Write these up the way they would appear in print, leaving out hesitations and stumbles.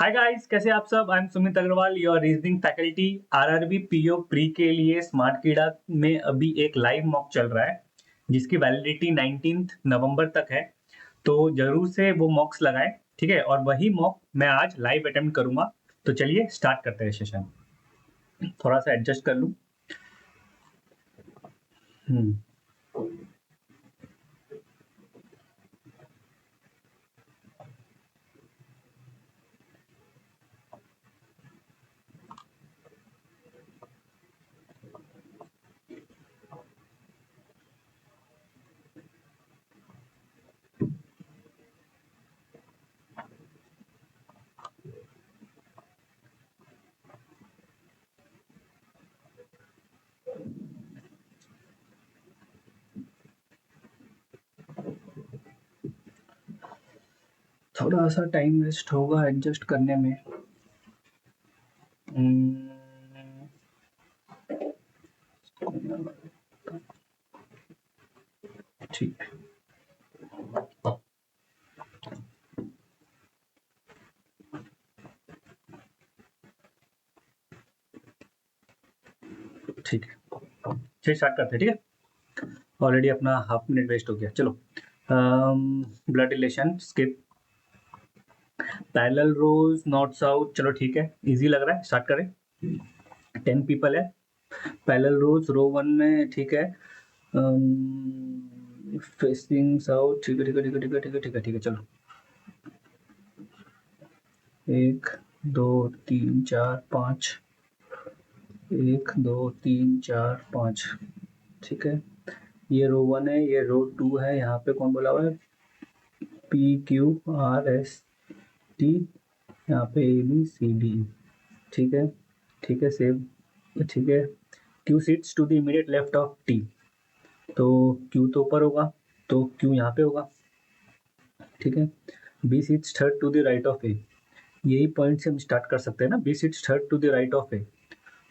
Hi guys, कैसे आप सब। I am Sumit Agarwal, your reasoning faculty. RRB PO pre के लिए स्मार्ट कीड़ा में अभी एक लाइव मॉक चल रहा है जिसकी वैलिडिटी 19 नवंबर तक है। तो जरूर से वो मॉक्स लगाएं, ठीक है। और वही मॉक मैं आज लाइव अटेम्प्ट करूंगा। तो चलिए स्टार्ट करते हैं सेशन। थोड़ा सा एडजस्ट कर लूं। हम्म थोड़ा सा टाइम वेस्ट होगा एडजस्ट करने में। हम्म, ठीक है। ठीक है, चलिए स्टार्ट करते हैं। ठीक है, ऑलरेडी अपना हाफ मिनट वेस्ट हो गया। चलो, ब्लड रिलेशन स्किप। पैरेलल रोज नॉर्थ साउथ, चलो ठीक है, इजी लग रहा है, स्टार्ट करें। 10 पीपल है। पैरेलल रोज रो वन में, ठीक है। फेसिंग साउथ, ठीक है ठीक है ठीक है ठीक है ठीक है ठीक है ठीक है। चलो, 1 2 3 4 5, 1 2 3 4 5, ठीक है। ये रो वन है, ये रो टू है। यहाँ पे कौन बोला हुआ है? PQRST, यहाँ पे ABCD, ठीक है ठीक है, सेव, ठीक है। Q sits to the immediate left of T, तो Q तो ऊपर होगा, तो Q यहाँ पे होगा, ठीक है। B sits third to the right of A, यही पॉइंट से हम स्टार्ट कर सकते हैं ना। B sits third to the right of A,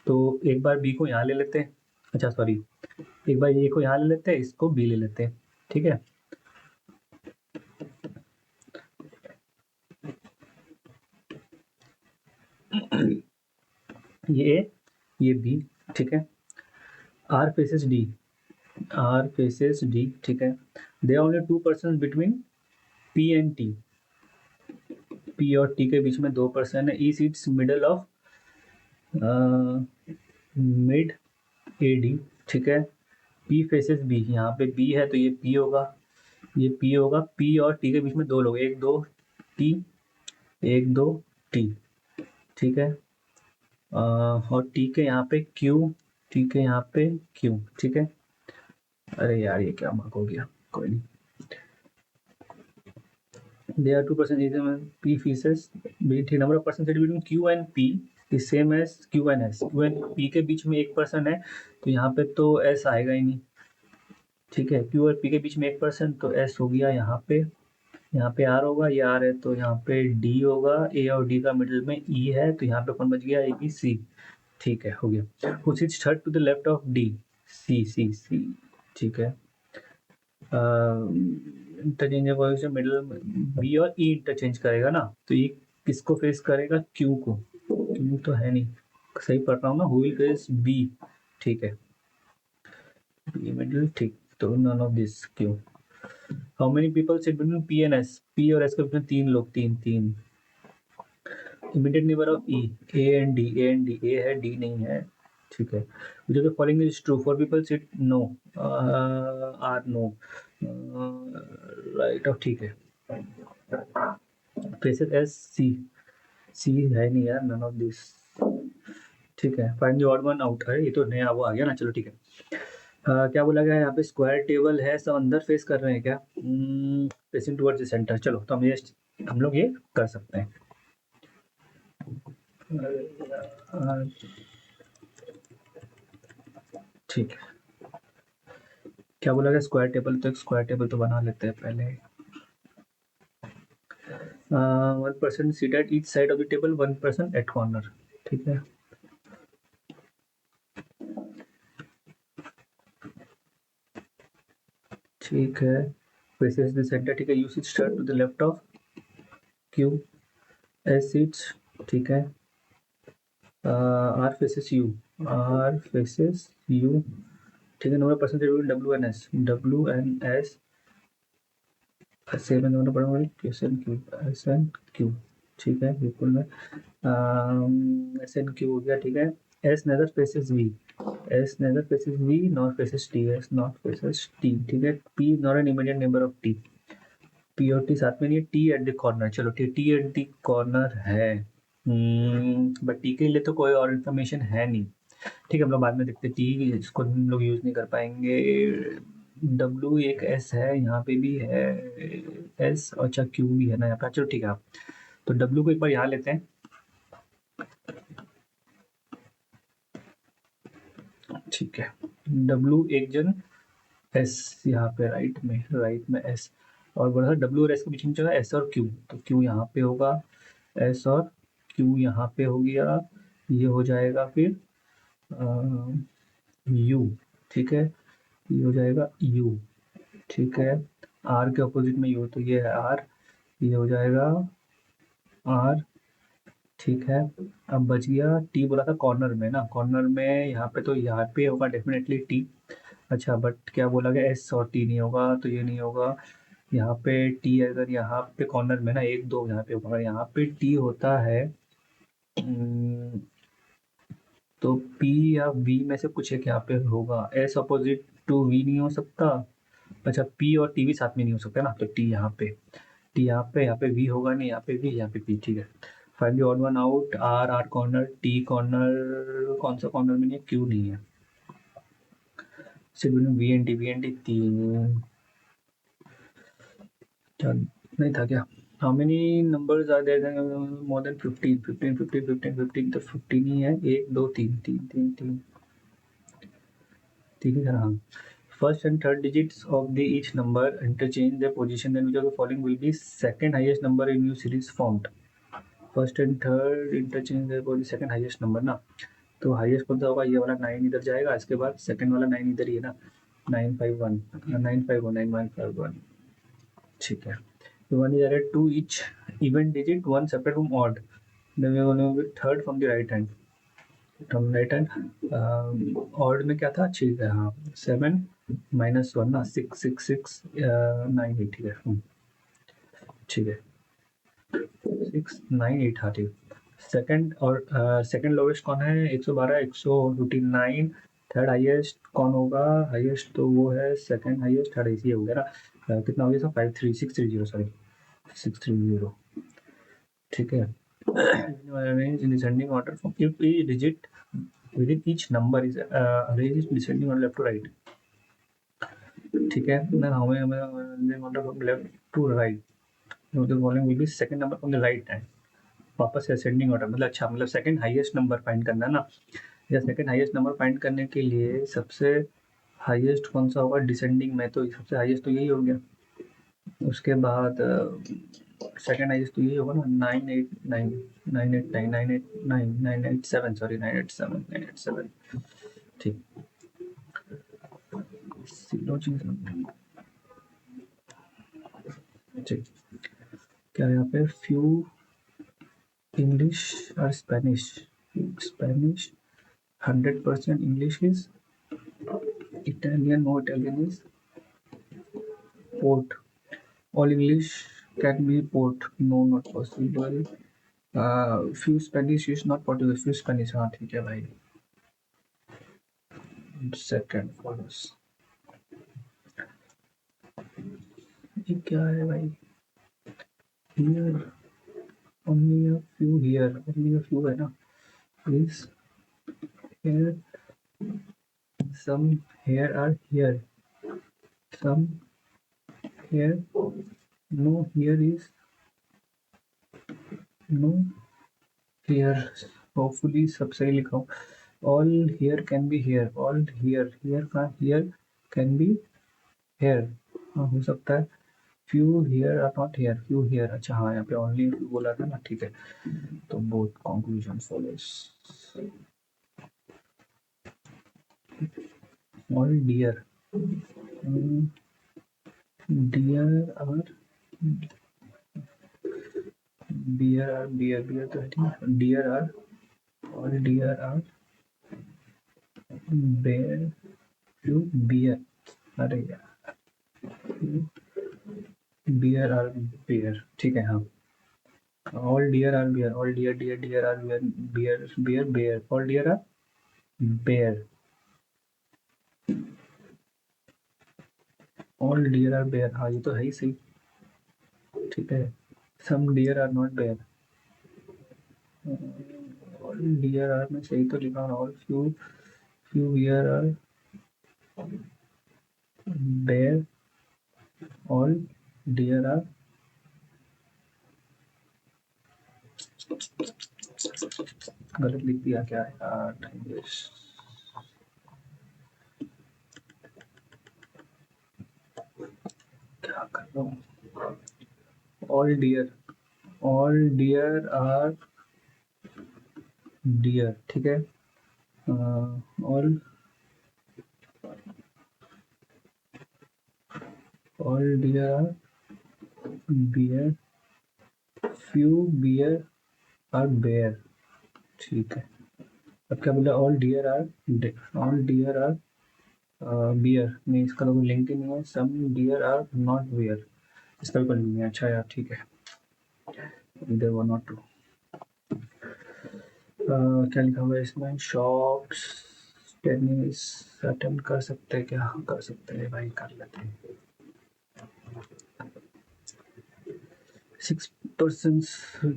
तो एक बार B को यहाँ ले लेते हैं। अच्छा सॉरी, एक बार A को यहाँ ले लेते हैं, इसको B ले लेते हैं, ठीक है। ये A, ये B, ठीक है। R faces D, R faces D, ठीक है। There are only 2 persons between P and T, P और T के बीच में 2 पर्सन है। E sits middle of mid AD, ठीक है। P faces B, यहाँ पे B है तो ये P होगा, ये P होगा। P और T के बीच में दो लोग, एक दो T, एक दो T, ठीक है। और T के यहाँ पे Q, T के यहाँ पे Q, ठीक है। अरे यार ये क्या मार्क हो गया, कोई नहीं। There are 2 persons, P faces B, ठीक। Number of persons between Q and P is same as Q and S। Q and P के बीच में एक पर्सन है, तो यहाँ पे तो S आएगा ही नहीं, ठीक है। Q और P के बीच में एक पर्सन, तो S हो गया यहाँ पे। यहाँ पे R होगा, ये R है तो यहाँ पे D होगा। A और D का मिडिल में E है, तो यहाँ पे कौन बच गया? ABC, ठीक है, हो गया। Who sits third to the left of D? C, ठीक है। इंटरचेंज से मिडिल बी और ई इंटरचेंज करेगा ना, तो ये किसको फेस करेगा? क्यू को। क्यू तो है नहीं, सही पढ़ रहा हूँ ना। हु विल फेस बी, ठीक है, बी मिडिल, ठीक। तो none of this Q. How many people sit between P and S? P और एस के बीच में तीन लोग, तीन तीन। Immediate neighbour of E, A and D, A and D, A है डी नहीं है, ठीक है। which of the following is true? Four people sit no, are no, right of, ठीक है। फेसेस एस सी, सी है नहीं यार, नन ऑफ दिस, ठीक है। Find the odd one out है, ये तो नया वो आ गया ना, चलो ठीक है। क्या बोला गया यहाँ पे? स्क्वायर टेबल है, सब अंदर फेस कर रहे हैं क्या? फेसिंग टुवर्ड्स द सेंटर, चलो तो हम लोग ये कर सकते हैं। ठीक है, क्या बोला गया? स्क्वायर टेबल, तो एक स्क्वायर टेबल तो बना लेते हैं पहले। 1 person seat at each side of the table, 1 person at corner, ठीक है। ठीक है, फेसेस द सेंटर, ठीक है। U sit to the left of Q, S seats ठीक है। R faces U, R faces U, ठीक है। Number percentage W N S, W N S same दोनों पढ़ा S N Q, S N Q, ठीक है बिल्कुल। मैं एस एन क्यू हो गया, ठीक है। S neither faces V, S neither faces V not faces T, S not faces T, ठीक है। P not an immediate neighbour of T, P और टी साथ में नहीं है। टी एट द कॉर्नर, चलो ठीक, टी एट द कॉर्नर है, बट टी के लिए तो कोई और इन्फॉर्मेशन है नहीं, ठीक है। हम लोग बाद में देखते, टी इसको हम लोग यूज नहीं कर पाएंगे। डब्ल्यू एक एस है, यहाँ पे भी है एस, अच्छा क्यू भी है ना यहाँ पे, चलो ठीक है। आप तो डब्ल्यू को एक बार यहाँ लेते हैं, ठीक है। डब्ल्यू एक जन, एस यहाँ पे राइट में एस, और बोला था डब्ल्यू और एस के बीच में चला एस और क्यू, तो क्यू यहाँ पे होगा, एस और क्यू यहाँ पे हो गया, ये हो जाएगा फिर यू, ठीक है। ये हो जाएगा यू, ठीक है। आर के अपोजिट में यू, तो ये है आर, ये हो जाएगा आर, ठीक है। अब बच गया टी, बोला था कॉर्नर में ना, कॉर्नर में यहाँ पे, तो यहाँ पे होगा डेफिनेटली टी। अच्छा बट क्या बोला गया, एस और टी नहीं होगा, तो ये नहीं होगा। यहाँ पे टी अगर यहाँ पे कॉर्नर में ना, एक दो यहाँ पे होगा, यहाँ पे टी होता है, तो पी या वी में से कुछ एक यहाँ पे होगा, एस अपोजिट टू वी नहीं हो सकता। अच्छा पी और टी भी साथ में नहीं हो सकता ना, तो टी यहाँ पे, टी यहाँ पे वी होगा नहीं, यहाँ पे वी, यहाँ पे पी, ठीक है। Finally odd one out, R, R corner, T corner, कौन सा कॉर्नर में नहीं है, क्यू नहीं है। सिर्फ V N T, V N T तीन, क्या नहीं था क्या? How many numbers are there, more than 15, 15, 15, 15, 15, तो 15 ही है, एक दो तीन, तीन तीन तीन, ठीक है हाँ। First and third digits of the each number interchange their position, then which of the following will be second highest number in new series formed? First and third interchange their position, second highest number ना, तो highest कौन सा होगा, ये वाला 9 इधर जाएगा, इसके बाद सेकंड वाला 9 इधर ही है ना, 951, 951, 9151, ठीक है। One is added to each even digit, one separate from odd, then we are going to third from the right hand, from right hand। Odd में क्या था, ठीक है हाँ, 7 माइनस वन ना, 6 6 6 9 8, ठीक है ठीक है, 6 9 8, हाँ ठीक। सेकंड और सेकंड लोवेस्ट कौन है, 112, 159। थर्ड हाईएस्ट कौन होगा, हाईएस्ट तो वो है सेकंड हाईएस्ट, थर्ड ऐसी हो गया ना। कितना हो गया सब, 53630, सॉरी 630, ठीक है। arrange in descending order from if each digit within each number is arranged in descending order left to right, ठीक है। then how many descending order from left to right, so the following will be second number from the right hand, वापस से ascending order, मतलब अच्छा मतलब second highest number find करना है ना, या सेकंड हाईएस्ट नंबर फाइंड करने के लिए सबसे हाईएस्ट कौन सा होगा डिसेंडिंग में, तो सबसे हाईएस्ट तो यही हो गया। उसके बाद सेकंड हाईएस्ट तो यही होगा ना, 989, 989, 989, 987, सॉरी 987, 987, ठीक। ठीक, क्या यहाँ पे फ्यू इंग्लिश और Spanish, Spanish 100% English is Italian, no Italian is port. All English can be port, no not possible. Few Spanish is not Portuguese, few Spanish, हाँ ठीक है भाई। Second follows, ये क्या है भाई, here only a few, here only a few है ना, is here, some here are here, some here, no here is no here, hopefully सब सही लिखा हूँ। all here can be here, all here, here का here can be here, हाँ हो सकता है। few here are not here, few here, अच्छा हाँ यहाँ पे only बोला था ना, ठीक है। तो both conclusion follows, all dear, dear are bear bear तो है ठीक, dear are, all dear are bear to bear, अरे यार बियर आर बियर, ठीक है हाँ। All dear are bear, all dear dear dear are bear, bear bear bear, all dear are bear, all dear are bear, हाँ ये तो है ही सही, ठीक है। Some dear are not bear, all dear are में सही तो लिखा है, all few few dear are bear, all dear are, गलत लिख दिया क्या यार, टाइम वेस्ट, क्या कर रहा हूँ। ऑल डियर आर डियर, ठीक है। All all dear are bear, few bear are bear, ठीक है। अब क्या बोला, ऑल डियर आर बियर, नहीं इसका तो कोई लिंक ही नहीं है, some dear are not bear, इसका भी कोई लिंक नहीं है, अच्छा यार ठीक है, इधर वन और टू। क्या लिखा हुआ है इसमें, शॉप्स टेनिस अटेम्प्ट कर सकते हैं क्या, कर सकते हैं भाई, कर लेते हैं। 6 persons,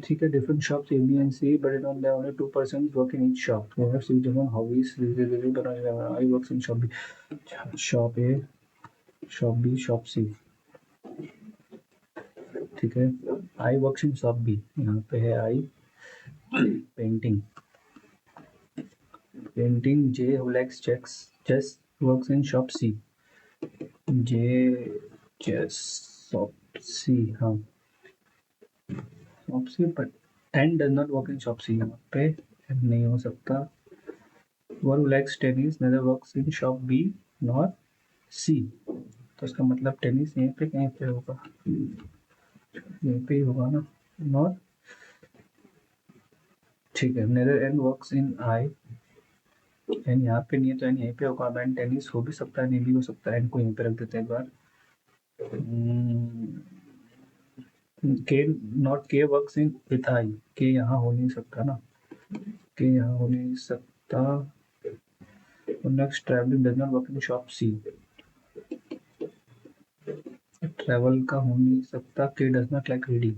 ठीक है, different shops A, B and C, but it only only 2 persons work in each shop. They have six different hobbies. I works in shop B, shop A, shop B, shop C, ठीक है। I works in shop B, यहाँ पे है I painting, painting J who likes chess works in shop C, J chess shop C, हाँ shop C, but and does not work in shop C, यहाँ पे नहीं हो सकता। One who likes tennis neither works in shop B nor C, तो इसका मतलब tennis यहीं पे कहीं पे होगा, यहीं पे ही होगा ना, नॉर, ठीक है। Neither N works in I, N यहाँ पे नहीं है तो एन यहीं पे होगा, एन टेनिस हो भी सकता है नहीं भी हो सकता है, एन को यहीं पे रख देते हैं एक बार। के नॉट के वर्क्स इन विथ आई, के यहाँ हो नहीं सकता ना, के यहाँ हो नहीं सकता। Next travelling does not work in shop C, travel का हो नहीं सकता। के डज नॉट लाइक रीडिंग,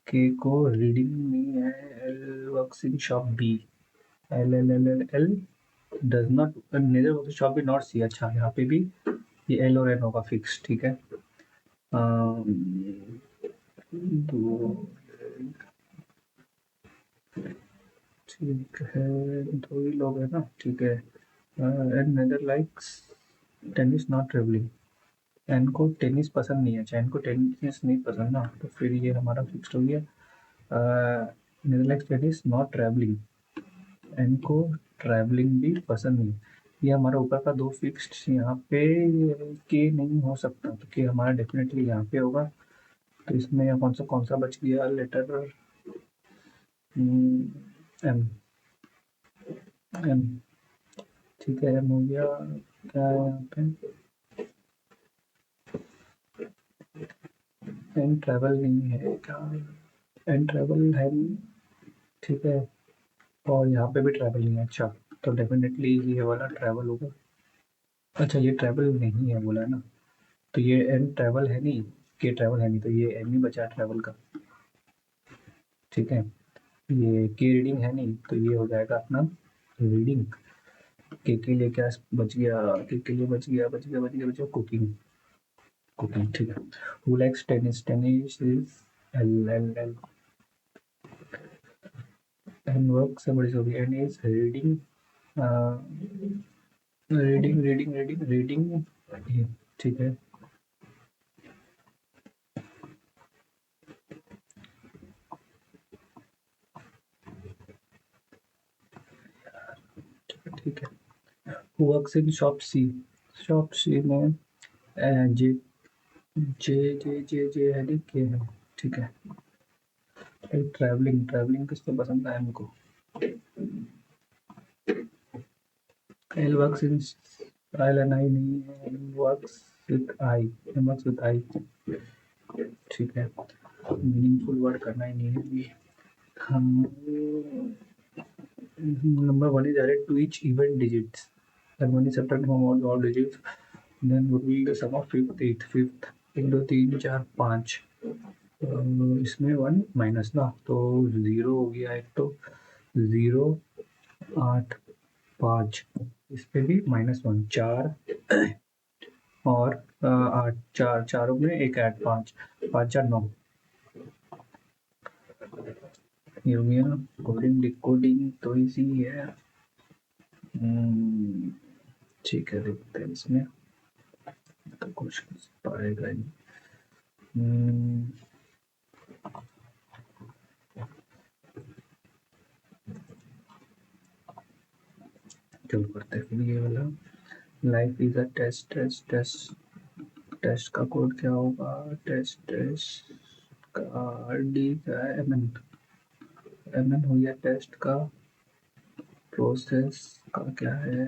के को रीडिंग नहीं है। L works in shop B, L L L L L does not neither work shop B not C, अच्छा यहाँ पे भी ये एल और एन होगा फिक्स, ठीक है। दो, ठीक है, दो ही लोग हैं ना, ठीक है। And neither likes tennis not travelling, N को टेनिस पसंद नहीं है, अच्छा एन को टेनिस नहीं पसंद ना, तो फिर ये हमारा फिक्स हो गया। Netherlands tennis not travelling, N को ट्रैवलिंग भी पसंद नहीं, ये हमारा ऊपर का दो फिक्स्ड, यहाँ पे के नहीं हो सकता, तो के हमारा डेफिनेटली यहाँ पे होगा। तो इसमें यहाँ कौन सा बच गया लेटर, एम, एम, ठीक है एम हो गया। क्या है यहाँ पे, एन ट्रैवल नहीं है क्या, एन ट्रैवल है नहीं, ठीक है, और यहाँ पे भी ट्रैवल नहीं है, अच्छा तो डेफिनेटली ये वाला ट्रैवल होगा। अच्छा ये ट्रैवल नहीं है बोला है ना, तो ये एन ट्रैवल है नहीं, के ट्रैवल है नहीं, तो ये एम ही बचा ट्रैवल का, ठीक है। ये के रीडिंग है नहीं, तो ये हो जाएगा अपना रीडिंग। के लिए क्या बच गया, के लिए बच गया कुकिंग, कुकिंग, ठीक है। Who likes tennis, tennis is L L L, N work से बड़ी होगी, N is reading, reading reading reading reading, ठीक है। ठीक है, works in shop C, shop C में जे जे जे जे जे है के है, ठीक है। ट्रैवलिंग ट्रैवलिंग किसको पसंद है हमको। L works in L N I नहीं है, L works with I, M works with I. ठीक है, मीनिंगफुल वर्ड करना ही नहीं है अभी हम। Number one is added to each even digits, and one is subtracted from all digits, then would be the sum of fifth at fifth. 1 2 3 4 5, इसमें 1 minus ना, तो 0 हो गया एक, तो 0 8 5, इस पे भी -1 4 और 8 4 चारों में एक 8 5 5 4 9, ये हो गया। कोडिंग डिकोडिंग तो इजी है। ठीक है, देखते हैं इसमें तो कुछ पाएगा नहीं। चलो करते हैं फिर ये वाला। Life is a test test test, test का कोड क्या होगा, टेस्ट टेस्ट का डी का एम एन, एम एन हो गया टेस्ट का। प्रोसेस का क्या है,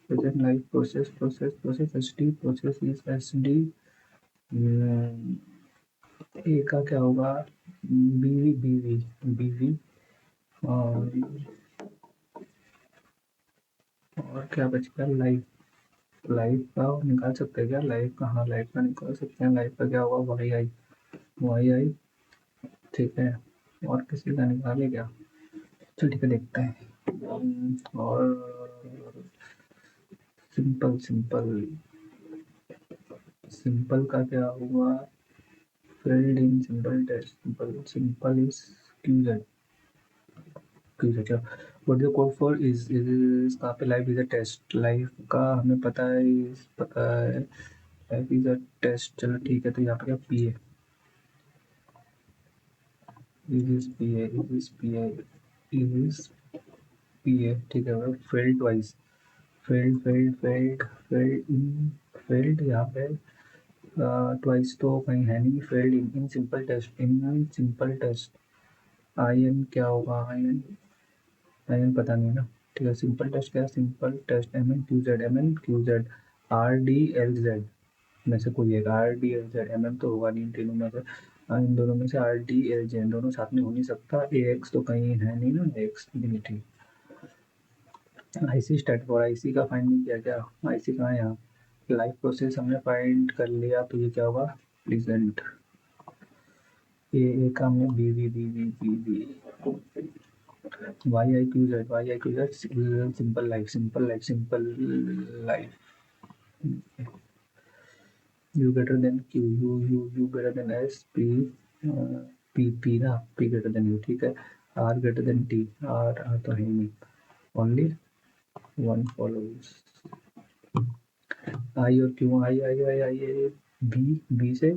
present life process process process H D, process is H D. A का क्या होगा, बीवी बीवी बीवी। और क्या बच गया, लाइफ, लाइफ का निकाल सकते हैं क्या, लाइफ का, हाँ लाइफ का निकाल सकते हैं। लाइफ का क्या होगा, वाई आई, वाई आई। ठीक है, और किसी का निकाले क्या, चल ठीक है देखते हैं। और सिंपल सिंपल, सिंपल का क्या हुआ, field in simple test, simple simple is QZ, QZ क्या, what the code for is कहाँ पे, life is a test, life का हमें पता है, पता है लाइफ इज अ टेस्ट। चलो ठीक है, तो यहाँ पे क्या पी है, इज पी है, इज पी है, इज पी है। ठीक है, field wise, field field field field in, field यहाँ पे ट्वाइस तो कहीं है नहीं, failed in simple test, in simple test. I N क्या होगा, आई एन पता नहीं ना। ठीक है, सिंपल टेस्ट क्या है, simple test M N Q Z, M N Q Z, R D L Z में से कोई एक, R D L Z, M M तो होगा नहीं इन तीनों में से, इन दोनों में से आर डी एल जेड दोनों साथ में हो नहीं सकता, ए एक्स तो कहीं है नहीं ना, एक्स नहीं। ठीक, आई सी स्टैट फॉर, आई सी का फाइंड नहीं किया क्या, आई सी कहाँ है यहाँ, लाइफ प्रोसेस हमने फाइंड कर लिया, तो ये क्या होगा, प्रेजेंट। ए का हमने B V B V B V, Y I Q Z, Y I Q Z, simple life, simple life, simple life. U greater than Q, U greater than S, P P P ना, P greater than U. ठीक है, R greater than T, R तो है ही नहीं, only one follows. आई और क्यों, आई आई आई आई B, B से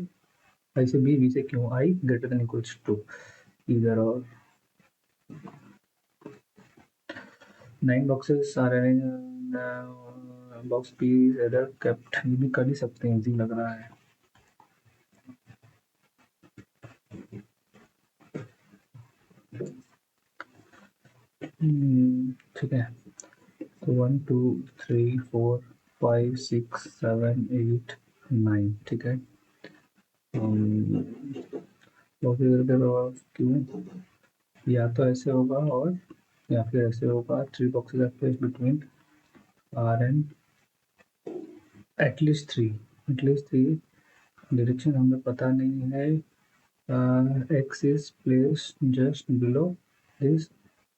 आई से बी, बी से क्यों, I greater than equals to, इधर। और 9 boxes are running, box P error kept, ये भी कर ही सकते हैं, इजी लग रहा है। ठीक है, तो 1 2 3 4 5 6 7 8 9, ठीक है। क्यों, या तो ऐसे होगा और या फिर ऐसे होगा, 3 boxes are placed between R and at least 3, at least 3। Direction हमें पता नहीं है, x is placed just below this,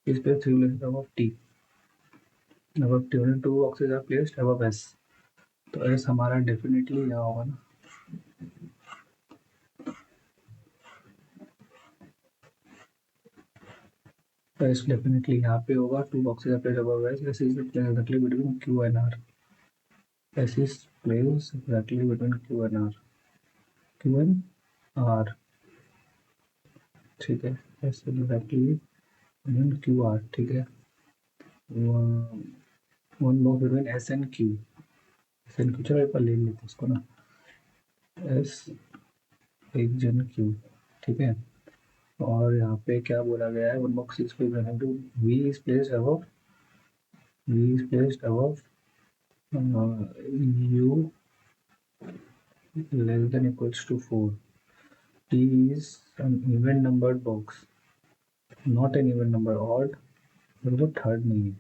is placed 3 places above t, above t, only 2 boxes are placed above s, तो s हमारा डेफिनेटली यहाँ होगा ना, तो s डेफिनेटली यहाँ पे होगा, 2 boxes are placed above s, s is placed exactly between q and r, s is placed exactly between q and r, q and r। ठीक है, s exactly between q r। ठीक है, one box between s and q, s and q, चलो एक बार ले लेते हैं इसको ना, s एक जन q। ठीक है, और यहाँ पे क्या बोला गया है, one box is to V is placed above, V is placed above u less than equals to 4. T is an even numbered box, not an even number odd, और वो थर्ड नहीं है,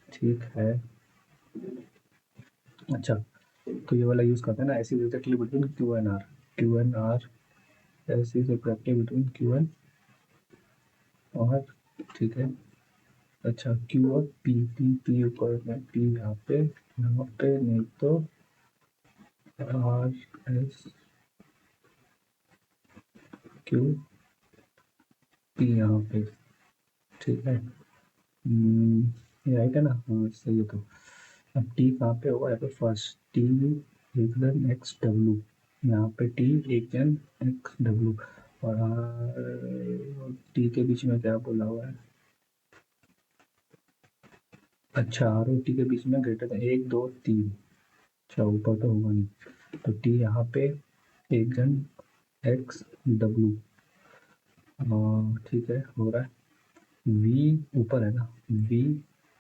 ठीक है। अच्छा, तो ये वाला यूज करते हैं ना, ऐसी exactly between Q and R, Q and R, ऐसी exactly between Q and R, ठीक है। अच्छा, क्यू और पी, पी पी ऊपर में, पी यहाँ पे नहीं तो आर एस क्यू पी यहाँ पे, ठीक है। ये राइट है ना, हाँ सही है। तो अब टी कहाँ पे होगा, यहाँ पे फर्स्ट टी एक जन एक्स डब्लू, यहाँ पे टी एक जन एक्स डब्लू, और टी के बीच में क्या बोला हुआ है, अच्छा आर और टी के बीच में ग्रेटर देन एक दो तीन, अच्छा ऊपर तो होगा नहीं, तो टी यहाँ पे एक जन एक्स डब्लू, ठीक है हो रहा है। वी ऊपर है ना, वी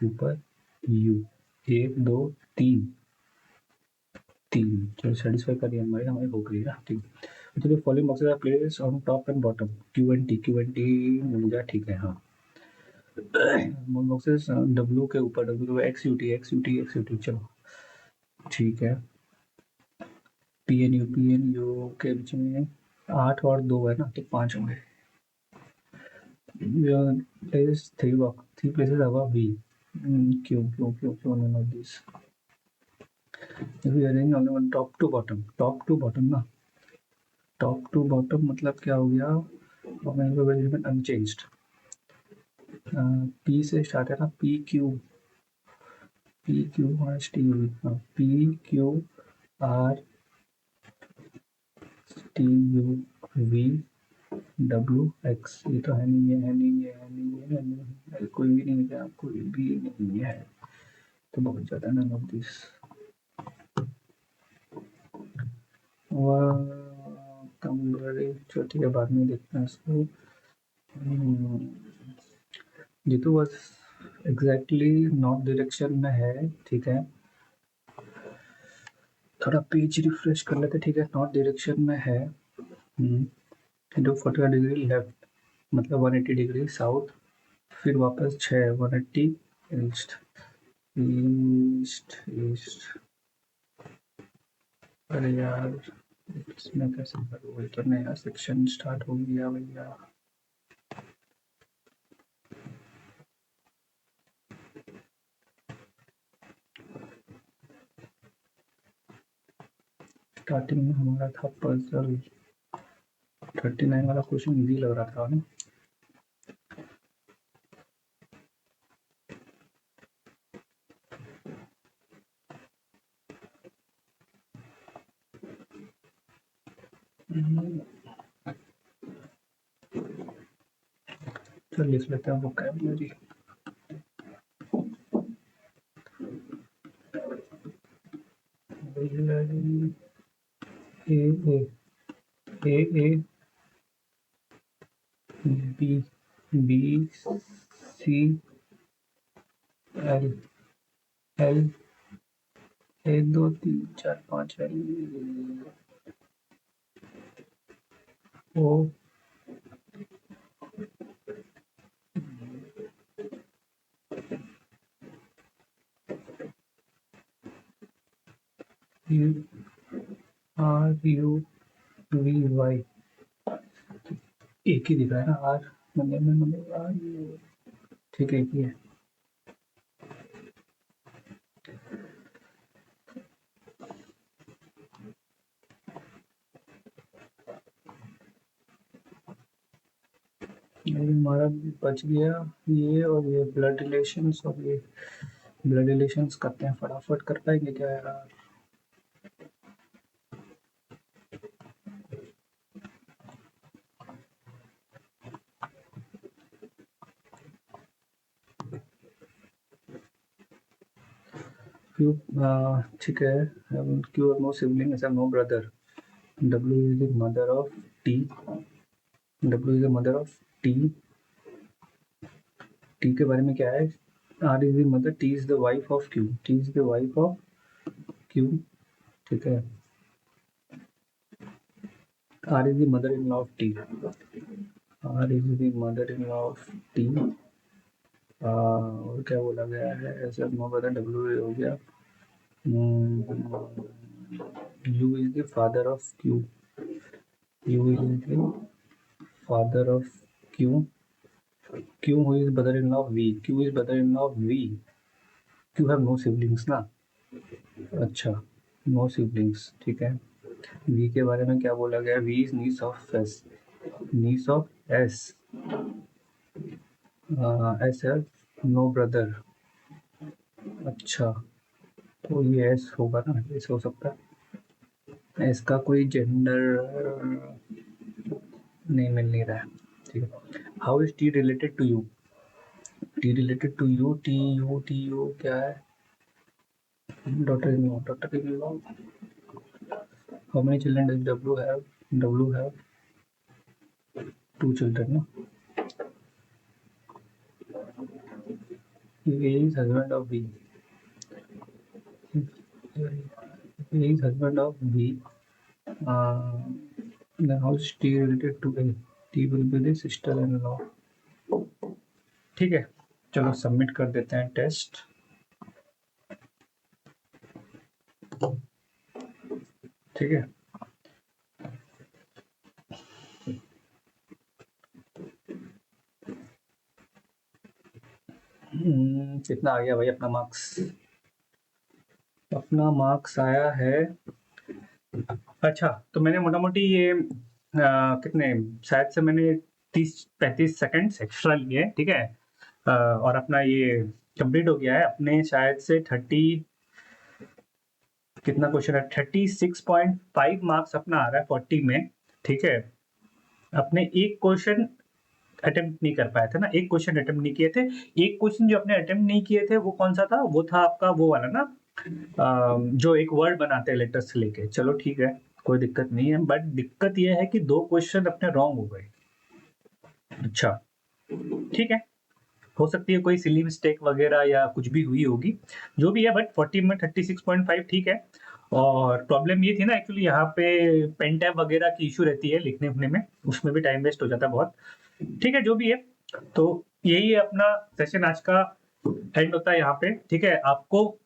ऊपर यू, एक दो तीन, तीन, चलो सेटिस्फाई करिए हमारी, हमारी हो गई ना, ठीक। चलिए following boxes are placed on top and bottom, Q and T मिल गया, ठीक है हाँ। बॉक्सेस डब्ल्यू के ऊपर, W X U T X U T X U T, चलो ठीक है। पी एन यू के बीच में 8 और 2 है ना, तो 5 होंगे। Place three places above V, क्यों क्यों क्यों क्यों none of this, we arrange on one top to bottom, top to bottom ना, टॉप टू बॉटम मतलब क्या हो गया, अनचेंज्ड, पी से स्टार्ट है ना, P Q R S T U, P Q R T U V W x, ये तो है नहीं, ये है नहीं, ये है नहीं, ये है नहीं, कोई भी नहीं है, कोई भी नहीं है, तो बहुत ज़्यादा नन ऑफ दिस, कम बड़े छोटी के बाद में देखते हैं इसको। ये तो बस एग्जैक्टली नॉर्थ डायरेक्शन में है, ठीक है। थोड़ा पेज रिफ्रेश कर लेते, ठीक है, नॉर्थ डायरेक्शन में है, तो 45 डिग्री लेफ्ट, मतलब 180 डिग्री साउथ, फिर वापस 180 ईस्ट, ईस्ट ईस्ट, अरे यार इसमें कैसे करूँ, वही तो नया सेक्शन स्टार्ट हो गया भैया। स्टार्टिंग में हमारा था पजल, 39 वाला क्वेश्चन इजी लग रहा था ना, चल लिख लेते हैं vocabulary, A A A A B B C L L, एक दो तीन चार पाँच L O U R U V Y, एक ही दिख रहा है ना, आर मतलब आर, ठीक है एक ही है। हमारा बच गया ये, और ये ब्लड रिलेशंस, और ये ब्लड रिलेशंस करते हैं, फटाफट कर पाएंगे क्या यार, क्यू, ठीक है, क्यू नो सिबलिंग, ऐसा no brother, W is the mother of T, W is the mother of T। T के बारे में क्या है? R is the mother, T is the wife of Q। T is the wife of Q, ठीक है। R is the mother in law of T। R is the mother in law of T। और क्या बोला गया है? ऐसा no पता। W हो गया। U is the father of Q। U is the father of Q। Q who is brother-in-law of V। Q is brother-in-law of V। Q have no siblings ना? अच्छा, no siblings, ठीक है। V के बारे में क्या बोला गया? V is niece of S। niece of S। S have no brother। अच्छा, तो ये S होगा ना, S हो सकता है। S का कोई जेंडर नहीं मिल नहीं रहा है, ठीक है। How is T related to U? T related to U, T U क्या है? Daughter in law, daughter in law. How many children does W have? W have 2 children ना। He is husband of B। He is husband of B। Then how is T related to A? T will be the sister in law। ठीक है, चलो submit कर देते हैं test. ठीक है, कितना आ गया भाई अपना मार्क्स? अपना मार्क्स आया है, अच्छा तो मैंने मोटा मोटी ये कितने, शायद से मैंने 30-35 सेकंड्स एक्स्ट्रा लिए, ठीक है। और अपना ये कंप्लीट हो गया है। अपने शायद से 30 कितना क्वेश्चन है, 36.5 मार्क्स अपना आ रहा है 40 में, ठीक है। अपने एक क्वेश्चन अटेम्प्ट नहीं कर पाए थे ना, एक क्वेश्चन अटेम्प्ट नहीं किए थे। एक क्वेश्चन जो अपने अटेम्प्ट नहीं किए थे वो कौन सा था? वो था आपका वो वाला ना, जो एक वर्ड बनाते हैं लेटर्स से लेके। चलो ठीक है, कोई दिक्कत नहीं है, बट दिक्कत ये है कि 2 क्वेश्चन अपने रॉन्ग हो गए। अच्छा, ठीक है, हो सकती है कोई सिली मिस्टेक वगैरह या कुछ भी हुई होगी, जो भी है, बट 40 में 36.5 ठीक है। और प्रॉब्लम ये थी ना एक्चुअली, यहाँ पे पेन टैब वगैरह की इशू रहती है लिखने उखने में, उसमें भी टाइम वेस्ट हो जाता है बहुत। ठीक है, जो भी है, तो यही है अपना सेशन आज का एंड होता है यहाँ पे, ठीक है। आपको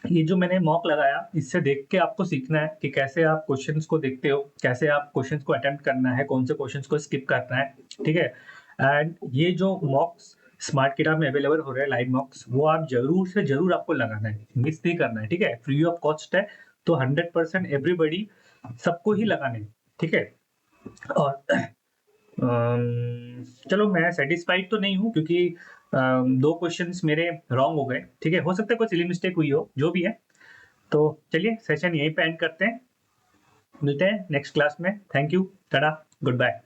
ये जो मैंने मॉक लगाया, इससे देख के आपको सीखना है कि कैसे आप क्वेश्चंस को देखते हो, कैसे आप क्वेश्चंस को अटेम्प्ट करना है, कौन से क्वेश्चंस को स्किप करना है, ठीक है। एंड ये जो मॉक्स स्मार्ट किताब में अवेलेबल हो रहे हैं लाइव मॉक्स, वो आप जरूर से जरूर आपको लगाना है, मिस नहीं करना है, ठीक है। फ्री ऑफ कॉस्ट है, तो 100% एवरीबॉडी सबको ही लगाने हैं, ठीक है। और चलो मैं सेटिस्फाइड तो नहीं हूँ, क्योंकि 2 क्वेश्चंस मेरे रॉन्ग हो गए, ठीक है। हो सकता है कोई सिली मिस्टेक हुई हो, जो भी है। तो चलिए सेशन यहीं पे एंड करते हैं, मिलते हैं नेक्स्ट क्लास में। थैंक यू, टाटा, गुड बाय।